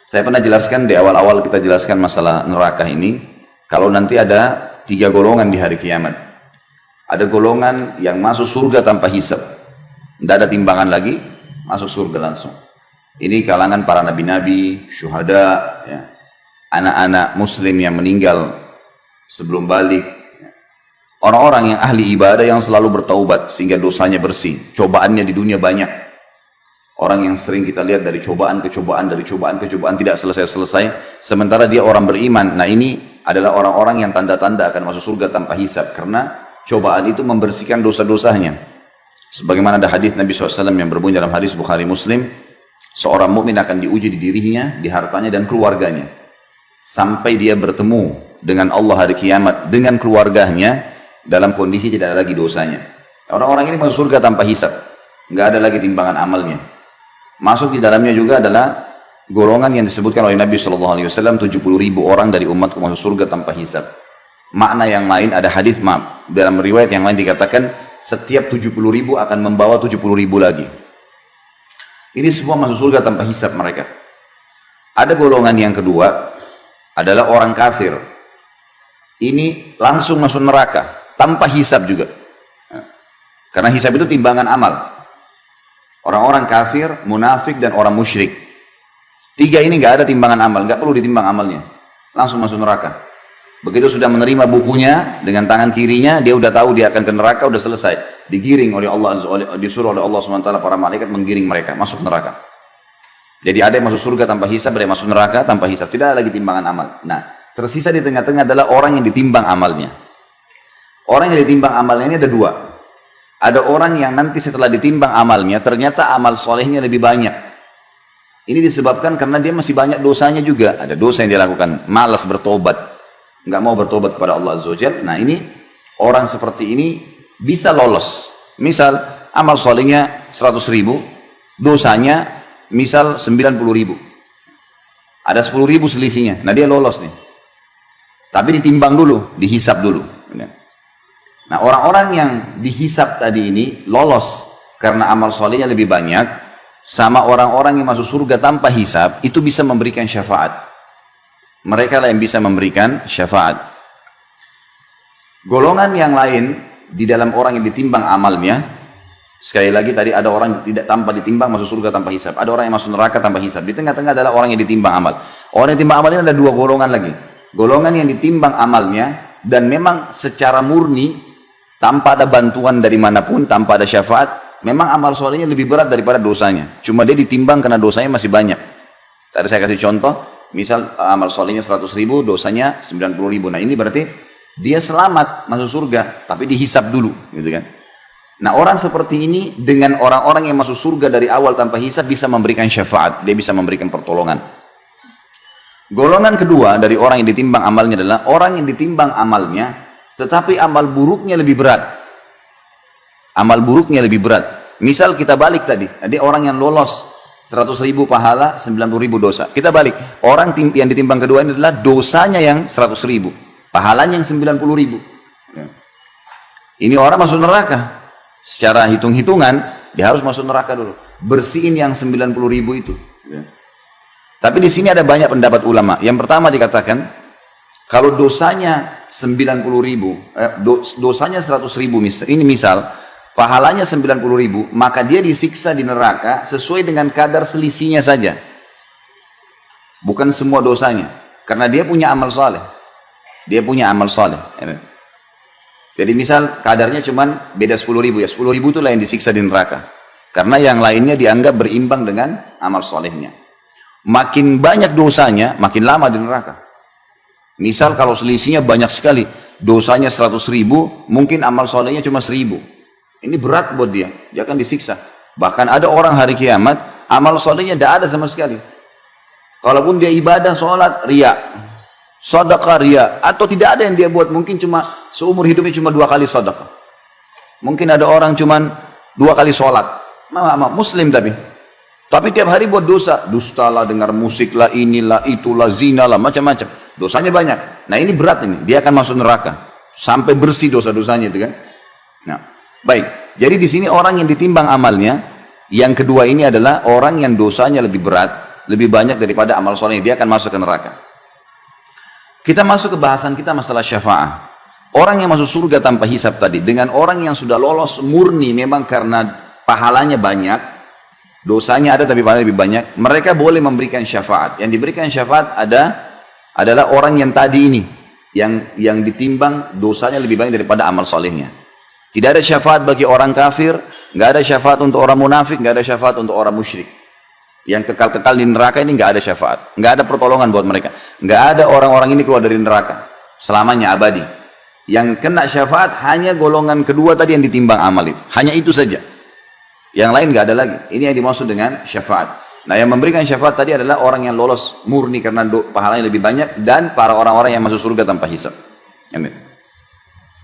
Saya pernah jelaskan di awal-awal kita jelaskan masalah neraka ini, kalau nanti ada 3 golongan di hari kiamat. Ada golongan yang masuk surga tanpa hisab, tidak ada timbangan lagi, masuk surga langsung. Ini kalangan para nabi-nabi, syuhada, ya, anak-anak muslim yang meninggal sebelum balik, orang-orang yang ahli ibadah yang selalu bertaubat sehingga dosanya bersih. Cobaannya di dunia banyak. Orang yang sering kita lihat dari cobaan ke cobaan, dari cobaan ke cobaan tidak selesai-selesai, sementara dia orang beriman. Nah, ini adalah orang-orang yang tanda-tanda akan masuk surga tanpa hisab, karena cobaan itu membersihkan dosa-dosanya. Sebagaimana ada hadis Nabi SAW yang berbunyi dalam hadis Bukhari Muslim, seorang mukmin akan diuji di dirinya, di hartanya dan keluarganya, sampai dia bertemu dengan Allah hari kiamat dengan keluarganya dalam kondisi tidak ada lagi dosanya. Orang-orang ini masuk surga tanpa hisab, nggak ada lagi timbangan amalnya. Masuk di dalamnya juga adalah golongan yang disebutkan oleh Nabi SAW, 70.000 orang dari umatku masuk surga tanpa hisab. Makna yang lain, ada hadis dalam riwayat yang lain dikatakan setiap 70.000 akan membawa 70.000 lagi. Ini semua masuk surga tanpa hisab mereka. Ada golongan yang kedua adalah orang kafir. Ini langsung masuk neraka tanpa hisab juga, karena hisab itu timbangan amal. Orang-orang kafir, munafik, dan orang musyrik. 3 ini nggak ada timbangan amal, nggak perlu ditimbang amalnya, langsung masuk neraka. Begitu sudah menerima bukunya dengan tangan kirinya, dia udah tahu dia akan ke neraka, udah selesai. Digiring oleh Allah, disuruh oleh Allah SWT, para malaikat menggiring mereka masuk neraka. Jadi ada yang masuk surga tanpa hisab, ada yang masuk neraka tanpa hisab. Tidak ada lagi timbangan amal. Nah, tersisa di tengah-tengah adalah orang yang ditimbang amalnya. Orang yang ditimbang amalnya ini ada 2. Ada orang yang nanti setelah ditimbang amalnya, ternyata amal solehnya lebih banyak. Ini disebabkan karena dia masih banyak dosanya juga. Ada dosa yang dia lakukan, malas bertobat, nggak mau bertobat kepada Allah Azza wa Jalla. Nah, ini orang seperti ini bisa lolos. Misal amal solehnya 100.000, dosanya misal 90.000. Ada 10.000 selisihnya. Nah, dia lolos nih. Tapi ditimbang dulu, dihisap dulu. Nah, orang-orang yang dihisap tadi ini lolos karena amal solehnya lebih banyak, sama orang-orang yang masuk surga tanpa hisap, itu bisa memberikan syafaat. Mereka lah yang bisa memberikan syafaat. Golongan yang lain di dalam orang yang ditimbang amalnya, sekali lagi tadi ada orang tidak tanpa ditimbang masuk surga tanpa hisap, ada orang yang masuk neraka tanpa hisap. Di tengah-tengah adalah orang yang ditimbang amal. Orang yang ditimbang amal ini ada 2 golongan lagi. Golongan yang ditimbang amalnya dan memang secara murni, tanpa ada bantuan dari manapun, tanpa ada syafaat, memang amal solehnya lebih berat daripada dosanya. Cuma dia ditimbang karena dosanya masih banyak. Tadi saya kasih contoh, misal amal solehnya 100.000, dosanya 90.000. Nah, ini berarti dia selamat masuk surga, tapi dihisap dulu, gitu kan? Nah, orang seperti ini dengan orang-orang yang masuk surga dari awal tanpa hisap bisa memberikan syafaat, dia bisa memberikan pertolongan. Golongan kedua dari orang yang ditimbang amalnya adalah orang yang ditimbang amalnya, tetapi amal buruknya lebih berat. Amal buruknya lebih berat. Misal kita balik tadi, ada orang yang lolos 100.000 pahala, 90.000 dosa. Kita balik, orang yang ditimbang kedua ini adalah dosanya yang 100.000, pahalanya yang 90.000. Ini orang masuk neraka. Secara hitung-hitungan, dia harus masuk neraka dulu. Bersihin yang 90.000 itu. Tapi di sini ada banyak pendapat ulama. Yang pertama dikatakan, kalau dosanya 90.000, dosanya 100.000, ini misal, pahalanya 90.000, maka dia disiksa di neraka sesuai dengan kadar selisihnya saja. Bukan semua dosanya. Karena dia punya amal saleh. Dia punya amal saleh. Jadi misal kadarnya cuma beda 10.000 ya. 10.000 itulah yang disiksa di neraka. Karena yang lainnya dianggap berimbang dengan amal salehnya. Makin banyak dosanya, makin lama di neraka. Misal kalau selisihnya banyak sekali, dosanya 100.000, mungkin amal solehnya cuma 1.000. Ini berat buat dia akan disiksa. Bahkan ada orang hari kiamat, amal solehnya tidak ada sama sekali. Kalaupun dia ibadah, sholat, riya, sedekah, riya, atau tidak ada yang dia buat, mungkin cuma seumur hidupnya cuma 2 kali sedekah. Mungkin ada orang cuma 2 kali sholat, muslim tapi tiap hari buat dosa, dustalah, dengar musik lah, inilah, itulah, zina lah, macam-macam. Dosanya banyak. Nah, ini berat ini. Dia akan masuk neraka sampai bersih dosa-dosanya itu kan. Nah, baik. Jadi di sini orang yang ditimbang amalnya, yang kedua ini adalah orang yang dosanya lebih berat, lebih banyak daripada amal solehnya, dia akan masuk ke neraka. Kita masuk ke bahasan kita masalah syafaat. Orang yang masuk surga tanpa hisab tadi, dengan orang yang sudah lolos murni memang karena pahalanya banyak, dosanya ada tapi pahalanya lebih banyak, mereka boleh memberikan syafaat. Yang diberikan syafaat adalah orang yang tadi ini, yang ditimbang dosanya lebih banyak daripada amal solehnya. Tidak ada syafaat bagi orang kafir, nggak ada syafaat untuk orang munafik, nggak ada syafaat untuk orang musyrik. Yang kekal-kekal di neraka ini nggak ada syafaat, nggak ada pertolongan buat mereka, nggak ada orang-orang ini keluar dari neraka selamanya abadi. Yang kena syafaat hanya golongan kedua tadi yang ditimbang amal itu, hanya itu saja. Yang lain nggak ada lagi. Ini yang dimaksud dengan syafaat. Nah, yang memberikan syafaat tadi adalah orang yang lolos murni karena pahalanya lebih banyak dan para orang-orang yang masuk surga tanpa hisab. Amin.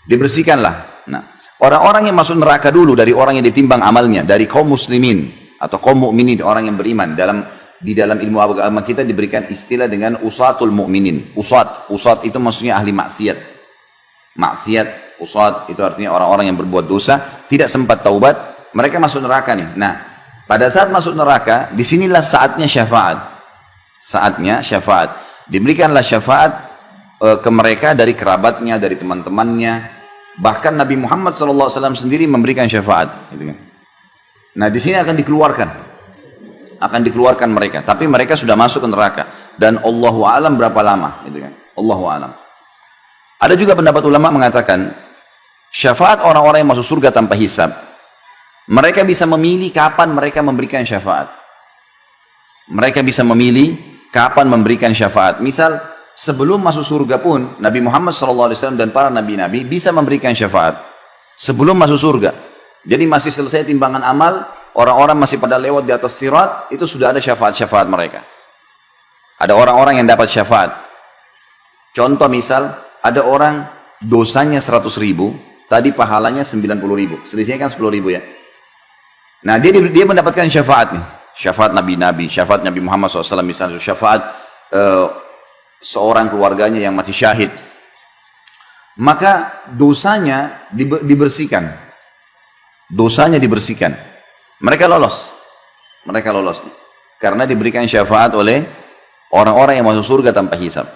Dibersihkanlah. Nah, orang-orang yang masuk neraka dulu dari orang yang ditimbang amalnya, dari kaum muslimin atau kaum mukminin, orang yang beriman. Di dalam ilmu agama kita diberikan istilah dengan usatul mukminin. Usat itu maksudnya ahli maksiat. Maksiat, usat itu artinya orang-orang yang berbuat dosa, tidak sempat taubat, mereka masuk neraka nih. Nah, pada saat masuk neraka, disinilah saatnya syafaat. Saatnya syafaat. Diberikanlah syafaat ke mereka dari kerabatnya, dari teman-temannya. Bahkan Nabi Muhammad SAW sendiri memberikan syafaat. Nah, di sini akan dikeluarkan mereka. Tapi mereka sudah masuk ke neraka. Dan Allahu a'lam berapa lama. Allahu a'lam. Ada juga pendapat ulama mengatakan, syafaat orang-orang yang masuk surga tanpa hisab, mereka bisa memilih kapan mereka memberikan syafaat. Mereka bisa memilih kapan memberikan syafaat. Misal, sebelum masuk surga pun, Nabi Muhammad SAW dan para nabi-nabi bisa memberikan syafaat. Sebelum masuk surga. Jadi masih selesai timbangan amal, orang-orang masih pada lewat di atas sirat, itu sudah ada syafaat-syafaat mereka. Ada orang-orang yang dapat syafaat. Contoh misal, ada orang dosanya 100.000, tadi pahalanya 90.000. Selisihnya kan 10.000 ya. Nah, dia mendapatkan syafaat nih. Syafaat nabi-nabi, syafaat Nabi Muhammad SAW misalnya, syafaat seorang keluarganya yang mati syahid. Maka dosanya dibersihkan. Dosanya dibersihkan. Mereka lolos. Mereka lolos. Karena diberikan syafaat oleh orang-orang yang masuk surga tanpa hisab.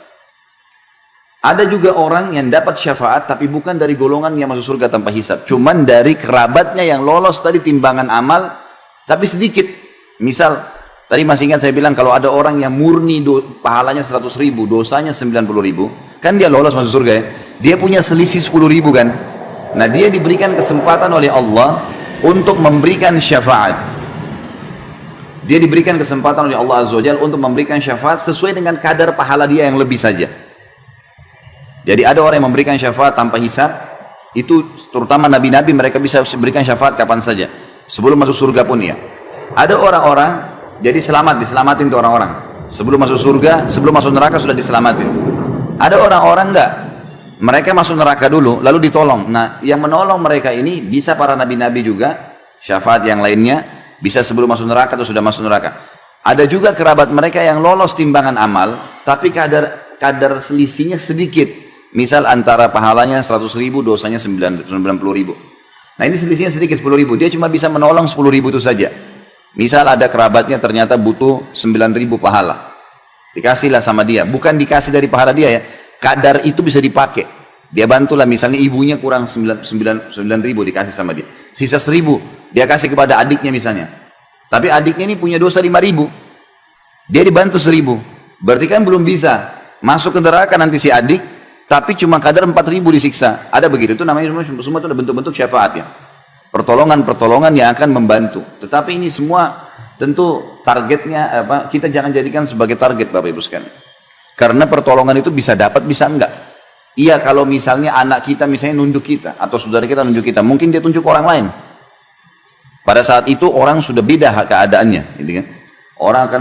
Ada juga orang yang dapat syafaat tapi bukan dari golongan yang masuk surga tanpa hisab. Cuman dari kerabatnya yang lolos tadi timbangan amal tapi sedikit. Misal, tadi masih ingat saya bilang kalau ada orang yang murni pahalanya 100.000, dosanya 90.000, kan dia lolos masuk surga ya. Dia punya selisih 10.000 kan. Nah, dia diberikan kesempatan oleh Allah untuk memberikan syafaat. Dia diberikan kesempatan oleh Allah Azza wa Jalla untuk memberikan syafaat sesuai dengan kadar pahala dia yang lebih saja. Jadi ada orang yang memberikan syafaat tanpa hisab, itu terutama nabi-nabi, mereka bisa memberikan syafaat kapan saja, sebelum masuk surga pun ya. Ada orang-orang, jadi diselamatin tuh orang-orang. Sebelum masuk surga, sebelum masuk neraka sudah diselamatin. Ada orang-orang enggak, mereka masuk neraka dulu, lalu ditolong. Nah, yang menolong mereka ini bisa para nabi-nabi juga, syafaat yang lainnya, bisa sebelum masuk neraka atau sudah masuk neraka. Ada juga kerabat mereka yang lolos timbangan amal, tapi kadar selisihnya sedikit. Misal antara pahalanya 100.000, dosanya 90.000. Nah, ini selisihnya sedikit 10.000. Dia cuma bisa menolong 10.000 itu saja. Misal ada kerabatnya ternyata butuh 9.000 pahala. Dikasihlah sama dia. Bukan dikasih dari pahala dia ya. Kadar itu bisa dipakai. Dia bantulah misalnya ibunya kurang 9.000 dikasih sama dia. Sisa 1.000 dia kasih kepada adiknya misalnya. Tapi adiknya ini punya dosa 5.000. Dia dibantu 1.000. Berarti kan belum bisa masuk ke neraka nanti si adik. Tapi cuma kadar 4.000 disiksa. Ada begitu, itu namanya semua itu ada bentuk-bentuk syafaat ya. Pertolongan-pertolongan yang akan membantu. Tetapi ini semua tentu targetnya apa? Kita jangan jadikan sebagai target Bapak Ibu sekalian. Karena pertolongan itu bisa dapat, bisa enggak. Iya, kalau misalnya anak kita misalnya nunjuk kita atau saudara kita nunjuk kita, mungkin dia tunjuk orang lain. Pada saat itu orang sudah beda keadaannya, gitu kan. Orang akan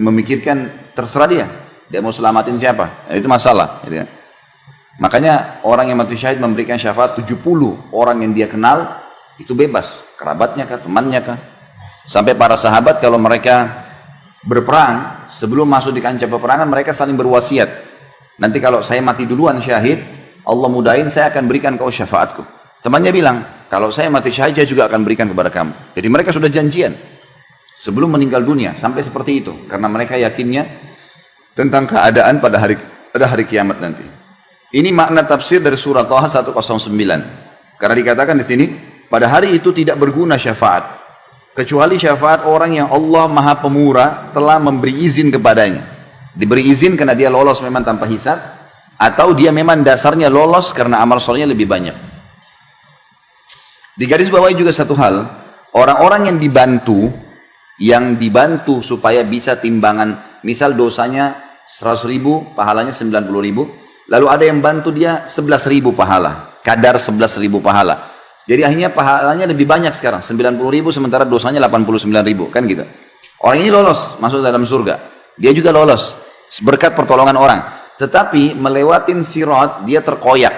memikirkan terserah dia mau selamatin siapa. Nah, itu masalah, gitu kan. Makanya orang yang mati syahid memberikan syafaat 70 orang yang dia kenal, itu bebas, kerabatnya kah, temannya kah. Sampai para sahabat kalau mereka berperang, sebelum masuk di kancah peperangan mereka saling berwasiat. Nanti kalau saya mati duluan syahid, Allah mudahin saya akan berikan kau syafaatku. Temannya bilang, kalau saya mati syahid saya juga akan berikan kepada kamu. Jadi mereka sudah janjian. sebelum meninggal dunia, sampai seperti itu, karena mereka yakinnya tentang keadaan pada hari kiamat nanti. Ini makna tafsir dari surah Thaha 109. Karena dikatakan di sini, pada hari itu tidak berguna syafaat, kecuali syafaat orang yang Allah Maha Pemurah telah memberi izin kepadanya. Diberi izin karena dia lolos memang tanpa hisab, atau dia memang dasarnya lolos karena amal solehnya lebih banyak. Di garis bawahi juga satu hal, orang-orang yang dibantu supaya bisa timbangan, misal dosanya 100.000, pahalanya 90.000, lalu ada yang bantu dia 11.000 pahala, kadar 11.000 pahala. Jadi akhirnya pahalanya lebih banyak sekarang, 90.000 sementara dosanya 89.000, kan gitu. Orang ini lolos, masuk dalam surga. Dia juga lolos, berkat pertolongan orang. Tetapi melewatin sirat, dia terkoyak.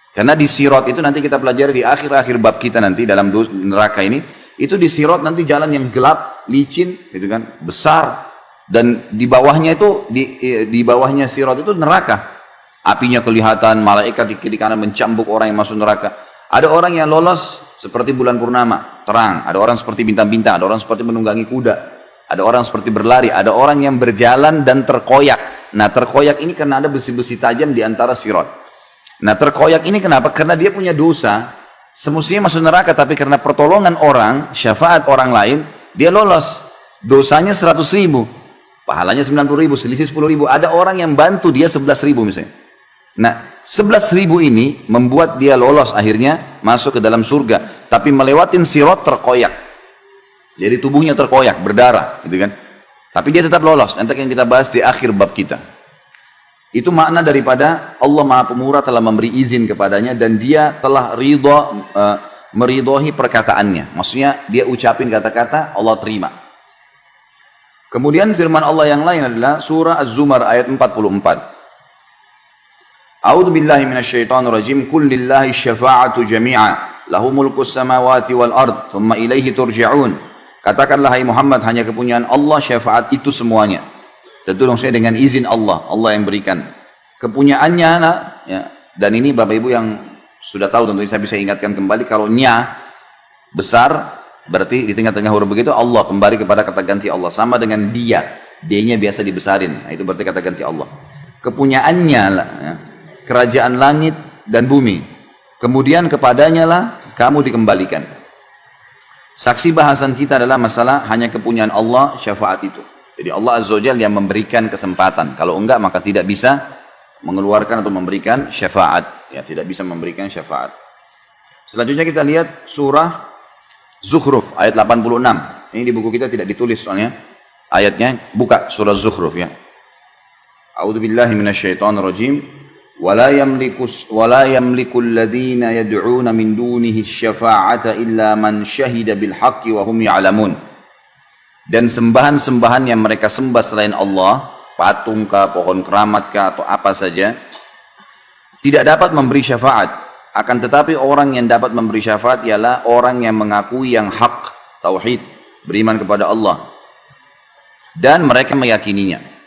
Karena di sirat itu nanti kita pelajari di akhir-akhir bab kita nanti dalam neraka ini, itu di sirat nanti jalan yang gelap, licin, gitu kan, besar. Dan di bawahnya itu, di bawahnya sirat itu neraka. Apinya kelihatan, malaikat di kiri kanan mencambuk orang yang masuk neraka. Ada orang yang lolos seperti bulan purnama, terang. Ada orang seperti bintang-bintang, ada orang seperti menunggangi kuda. Ada orang seperti berlari, ada orang yang berjalan dan terkoyak. Nah, terkoyak ini karena ada besi-besi tajam di antara sirat. Nah, terkoyak ini kenapa? Karena dia punya dosa, semestinya masuk neraka, tapi karena pertolongan orang, syafaat orang lain, dia lolos. Dosanya 100.000, pahalanya 90.000, selisih 10.000. Ada orang yang bantu dia 11.000 misalnya. Nah, 11.000 ini membuat dia lolos akhirnya masuk ke dalam surga, tapi melewatin sirat terkoyak. Jadi tubuhnya terkoyak, berdarah, gitu kan. Tapi dia tetap lolos. Nanti yang kita bahas di akhir bab kita. Itu makna daripada Allah Maha Pemurah telah memberi izin kepadanya dan dia telah meridhoi perkataannya. Maksudnya dia ucapin kata-kata, Allah terima. Kemudian firman Allah yang lain adalah surah Az-Zumar ayat 44. A'udzu billahi minasyaitonir rajim. Qul lillahi syafa'atu jami'a, lahu mulkus samawati wal ard, thumma ilaihi turja'un. Katakanlah hai Muhammad, hanya kepunyaan Allah syafaat itu semuanya. Tentu maksudnya dengan izin Allah, Allah yang berikan. Kepunyaannya lah, ya. Dan ini Bapak Ibu yang sudah tahu tentu saya bisa ingatkan kembali, kalau nya besar berarti di tengah-tengah huruf begitu Allah, kembali kepada kata ganti Allah. Sama dengan dia, D-nya biasa dibesarin. Nah, itu berarti kata ganti Allah. Kepunyaannya lah, ya. Kerajaan langit dan bumi. Kemudian kepadanya lah kamu dikembalikan. Saksi bahasan kita adalah masalah hanya kepunyaan Allah syafaat itu. Jadi Allah Azza wa Jalla yang memberikan kesempatan. Kalau enggak maka tidak bisa mengeluarkan atau memberikan syafaat. Ya, tidak bisa memberikan syafaat. Selanjutnya kita lihat surah Zukhruf ayat 86. Ini di buku kita tidak ditulis soalnya. Ayatnya buka surah Zukhruf ya. A'udzu billahi minasyaitonir rajim. ولا يملك الذين يدعون من دونه الشفاعة إلا من شهد بالحق وهم يعلمون. Dan sembahan-sembahan yang mereka sembah selain Allah, patung kah, pohon keramat kah, atau apa saja, tidak dapat memberi syafaat. Akan tetapi orang yang dapat memberi syafaat ialah orang yang mengakui yang hak, tauhid, beriman kepada Allah, dan mereka meyakininya.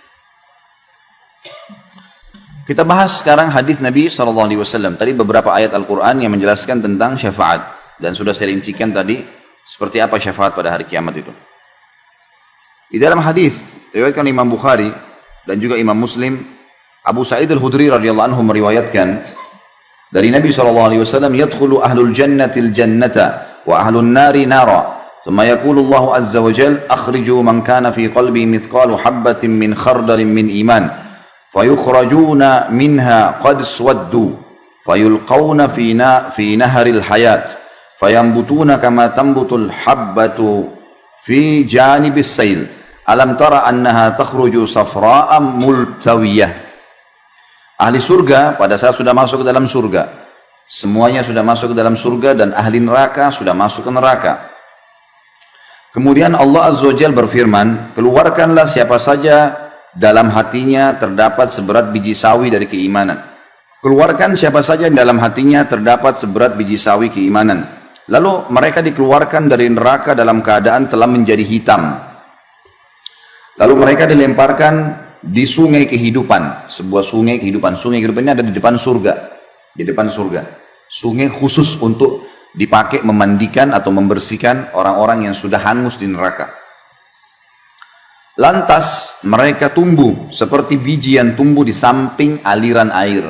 Kita bahas sekarang hadis Nabi SAW. Tadi beberapa ayat Al-Quran yang menjelaskan tentang syafaat. Dan sudah saya rincikan tadi seperti apa syafaat pada hari kiamat itu. Di dalam hadis riwayatkan Imam Bukhari dan juga Imam Muslim, Abu Sa'id Al-Khudri radhiyallahu anhu meriwayatkan dari Nabi SAW, "Yadkhulu ahlul jannatil jannata wa ahlun nari nara. Thumma yaqulu Allah azza wa jalla, akhriju man kana fi qalbi mithqalu habbatin min khardalin min iman. فيخرجون منها قد سودوا فيلقون في نهر الحياة فينبتون كما تنبت الحبة في جانب السيل ألم ترى أنها تخرج صفراء ملتوية." Ahli surga pada saat sudah masuk ke dalam surga, semuanya sudah masuk ke dalam surga, dan ahli neraka sudah masuk ke neraka. Kemudian Allah Azza wa Jalla berfirman, keluarkanlah siapa saja dalam hatinya terdapat seberat biji sawi dari keimanan. Keluarkan siapa saja yang dalam hatinya terdapat seberat biji sawi keimanan. Lalu mereka dikeluarkan dari neraka dalam keadaan telah menjadi hitam. Lalu mereka dilemparkan di sungai kehidupan, sebuah sungai kehidupan. Sungai kehidupan ini ada di depan surga, di depan surga. Sungai khusus untuk dipakai memandikan atau membersihkan orang-orang yang sudah hangus di neraka. Lantas mereka tumbuh seperti biji yang tumbuh di samping aliran air.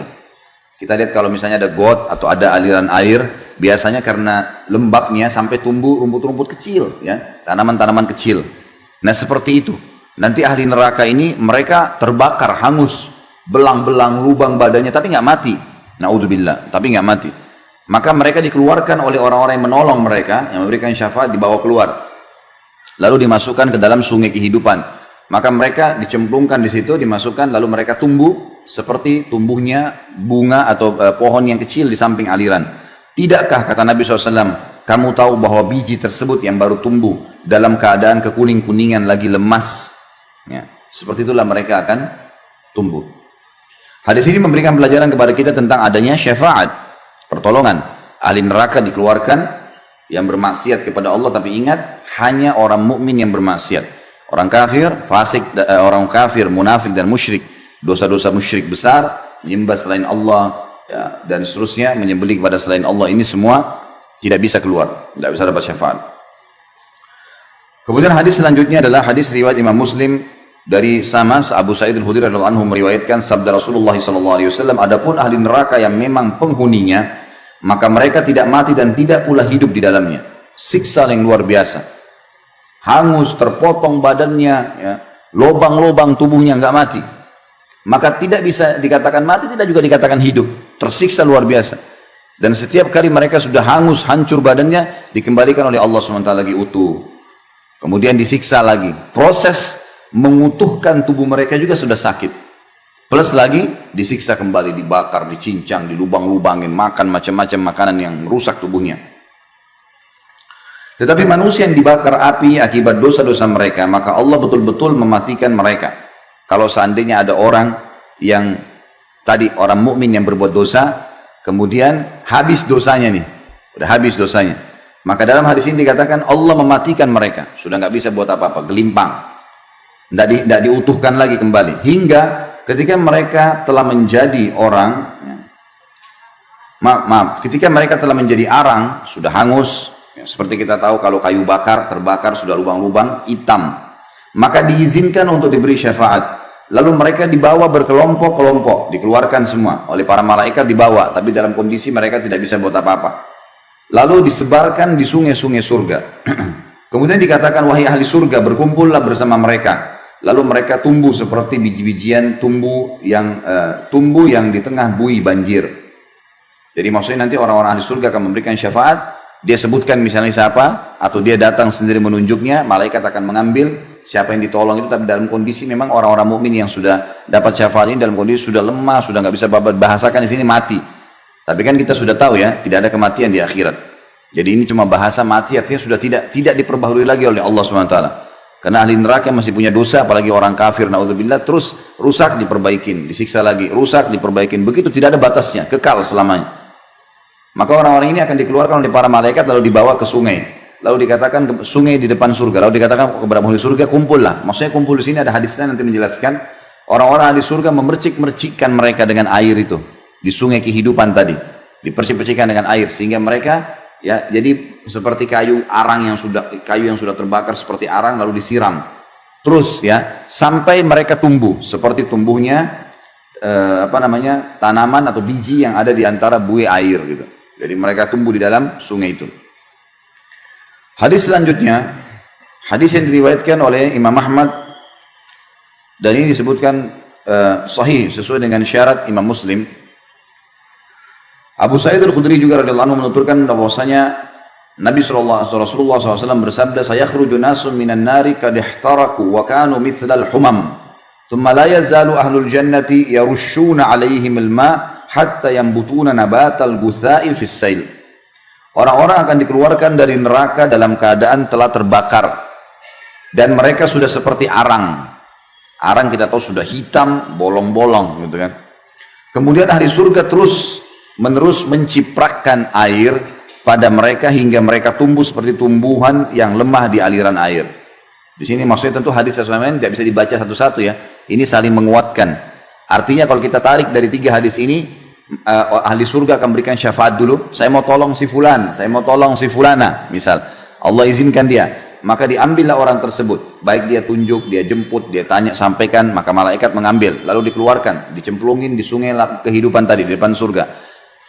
Kita lihat kalau misalnya ada got atau ada aliran air, biasanya karena lembabnya sampai tumbuh rumput-rumput kecil, ya, tanaman-tanaman kecil. Nah seperti itu. Nanti ahli neraka ini mereka terbakar, hangus, belang-belang, lubang badannya, tapi nggak mati. Naudzubillah, tapi nggak mati. Maka mereka dikeluarkan oleh orang-orang yang menolong mereka, yang memberikan syafaat, dibawa keluar. Lalu dimasukkan ke dalam sungai kehidupan. Maka mereka dicemplungkan di situ, dimasukkan, lalu mereka tumbuh seperti tumbuhnya bunga atau pohon yang kecil di samping aliran. Tidakkah, kata Nabi SAW, kamu tahu bahwa biji tersebut yang baru tumbuh dalam keadaan kekuning-kuningan lagi lemas? Ya, seperti itulah mereka akan tumbuh. Hadis ini memberikan pelajaran kepada kita tentang adanya syafaat, pertolongan. Ahli neraka dikeluarkan yang bermaksiat kepada Allah, tapi ingat, hanya orang mukmin yang bermaksiat. Orang kafir, fasik, orang kafir, munafik dan musyrik, dosa-dosa musyrik besar, menyembah selain Allah, ya, dan seterusnya, menyembelih kepada selain Allah, ini semua tidak bisa keluar, tidak bisa dapat syafaat. Kemudian hadis selanjutnya adalah hadis riwayat Imam Muslim dari Samas Abu Sa'id Al-Khudri radhiyallahu anhu meriwayatkan sabda Rasulullah SAW, adapun ahli neraka yang memang penghuninya, maka mereka tidak mati dan tidak pula hidup di dalamnya. Siksa yang luar biasa, hangus, terpotong badannya, ya, lobang-lobang tubuhnya nggak mati. Maka tidak bisa dikatakan mati, tidak juga dikatakan hidup, tersiksa luar biasa. Dan setiap kali mereka sudah hangus, hancur badannya, dikembalikan oleh Allah SWT lagi utuh. Kemudian disiksa lagi. Proses mengutuhkan tubuh mereka juga sudah sakit. Plus lagi disiksa kembali, dibakar, dicincang, dilubang-lubangin, makan macam-macam makanan yang merusak tubuhnya. Tetapi manusia yang dibakar api akibat dosa-dosa mereka, maka Allah betul-betul mematikan mereka. Kalau seandainya ada orang yang tadi orang mukmin yang berbuat dosa, kemudian habis dosanya nih, udah habis dosanya, maka dalam hadis ini dikatakan Allah mematikan mereka, sudah nggak bisa buat apa-apa, gelimpang, tidak diutuhkan lagi kembali, hingga ketika mereka telah menjadi orang, ketika mereka telah menjadi arang, sudah hangus, ya, seperti kita tahu kalau kayu bakar, terbakar, sudah lubang-lubang, hitam, maka diizinkan untuk diberi syafaat. Lalu mereka dibawa berkelompok-kelompok, dikeluarkan semua, oleh para malaikat dibawa, tapi dalam kondisi mereka tidak bisa buat apa-apa. Lalu disebarkan di sungai-sungai surga. Kemudian dikatakan, wahai ahli surga, berkumpullah bersama mereka. Lalu mereka tumbuh seperti biji-bijian tumbuh yang di tengah buih banjir. Jadi maksudnya nanti orang-orang ahli surga akan memberikan syafaat, dia sebutkan misalnya siapa, atau dia datang sendiri menunjuknya, malaikat akan mengambil siapa yang ditolong itu, tapi dalam kondisi memang orang-orang mukmin yang sudah dapat syafaat ini dalam kondisi sudah lemah, sudah nggak bisa bahasakan di sini mati. Tapi kan kita sudah tahu ya, tidak ada kematian di akhirat. Jadi ini cuma bahasa mati, artinya sudah tidak diperbaharui lagi oleh Allah SWT. Karena ahli neraka masih punya dosa, apalagi orang kafir, naudzubillah, terus rusak diperbaikin, disiksa lagi, rusak diperbaikin, begitu tidak ada batasnya, kekal selamanya. Maka orang-orang ini akan dikeluarkan oleh para malaikat lalu dibawa ke sungai. Lalu dikatakan ke sungai di depan surga. Lalu dikatakan kepada penghuni surga, kumpullah. Maksudnya kumpul di sini ada hadisnya nanti menjelaskan. Orang-orang ahli surga memercik-mercikkan mereka dengan air itu di sungai kehidupan tadi. Dipercik-percikkan dengan air sehingga mereka ya jadi seperti kayu yang sudah terbakar seperti arang lalu disiram. Terus ya sampai mereka tumbuh seperti tumbuhnya tanaman atau biji yang ada di antara buih air gitu. Jadi mereka tumbuh di dalam sungai itu. Hadis selanjutnya, hadis yang diriwayatkan oleh Imam Ahmad dan ini disebutkan sahih sesuai dengan syarat Imam Muslim. Abu Sa'id Al-Khudri juga radhiyallahu anhu menuturkan bahwasanya Rasulullah SAW bersabda, "Sayakhruju nasun minan nari qad ihtaraku wa kanu mithlal humam, thumma la yazalu ahlul jannati yarushuna 'alaihim al-ma' hatta yambutuna nabatal gutha'i fis sail." Orang-orang akan dikeluarkan dari neraka dalam keadaan telah terbakar dan mereka sudah seperti arang. Arang kita tahu sudah hitam, bolong-bolong gitu kan. Kemudian ahli surga terus menerus mencipratkan air pada mereka hingga mereka tumbuh seperti tumbuhan yang lemah di aliran air. Di sini maksudnya tentu hadis yang tidak bisa dibaca satu-satu ya. Ini saling menguatkan. Artinya kalau kita tarik dari 3 hadis ini, ahli surga akan berikan syafaat dulu, saya mau tolong si fulan, saya mau tolong si fulana, misal Allah izinkan dia, maka diambillah orang tersebut, baik dia tunjuk, dia jemput, dia tanya, sampaikan, maka malaikat mengambil, lalu dikeluarkan, dicemplungin di sungai kehidupan tadi di depan surga.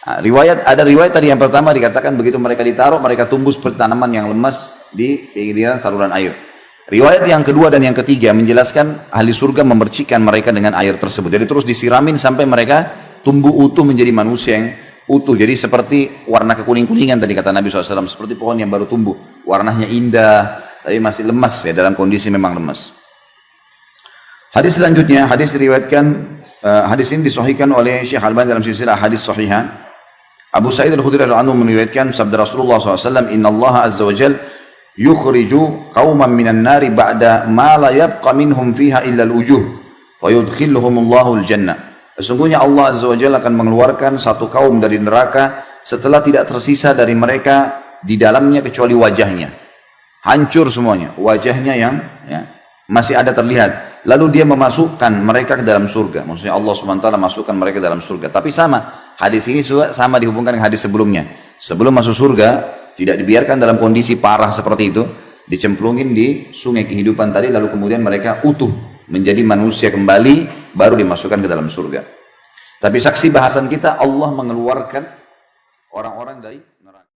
Nah, ada riwayat tadi yang pertama dikatakan begitu mereka ditaruh, mereka tumbuh seperti tanaman yang lemas di pinggiran saluran air. Riwayat yang kedua dan yang ketiga menjelaskan ahli surga memercikkan mereka dengan air tersebut. Jadi terus disiramin sampai mereka tumbuh utuh menjadi manusia yang utuh. Jadi seperti warna kekuning-kuningan tadi kata Nabi SAW. Seperti pohon yang baru tumbuh. Warnanya indah, tapi masih lemas ya, dalam kondisi memang lemas. Hadis selanjutnya, hadis diriwayatkan, hadis ini disahihkan oleh Syekh Al-Albani dalam silsilah hadis sahihah. Abu Sa'id Al-Khudri radhiyallahu anhu meriwayatkan sabda Rasulullah SAW, Inna Allah Azza wa Jal yukhriju qauman minan nari ba'da ma la yabqa minhum fiha illa al-ujuh wa yudkhilhumullahu al-jannah. Sesungguhnya Allah Azza wa Jalla akan mengeluarkan satu kaum dari neraka setelah tidak tersisa dari mereka di dalamnya kecuali wajahnya. Hancur semuanya, wajahnya yang masih ada terlihat. Lalu dia memasukkan mereka ke dalam surga. Maksudnya Allah SWT masukkan mereka ke dalam surga. Tapi sama, hadis ini sama dihubungkan dengan hadis sebelumnya. Sebelum masuk surga, tidak dibiarkan dalam kondisi parah seperti itu, dicemplungin di sungai kehidupan tadi, lalu kemudian mereka utuh menjadi manusia kembali, baru dimasukkan ke dalam surga. Tapi saksi bahasan kita, Allah mengeluarkan orang-orang dari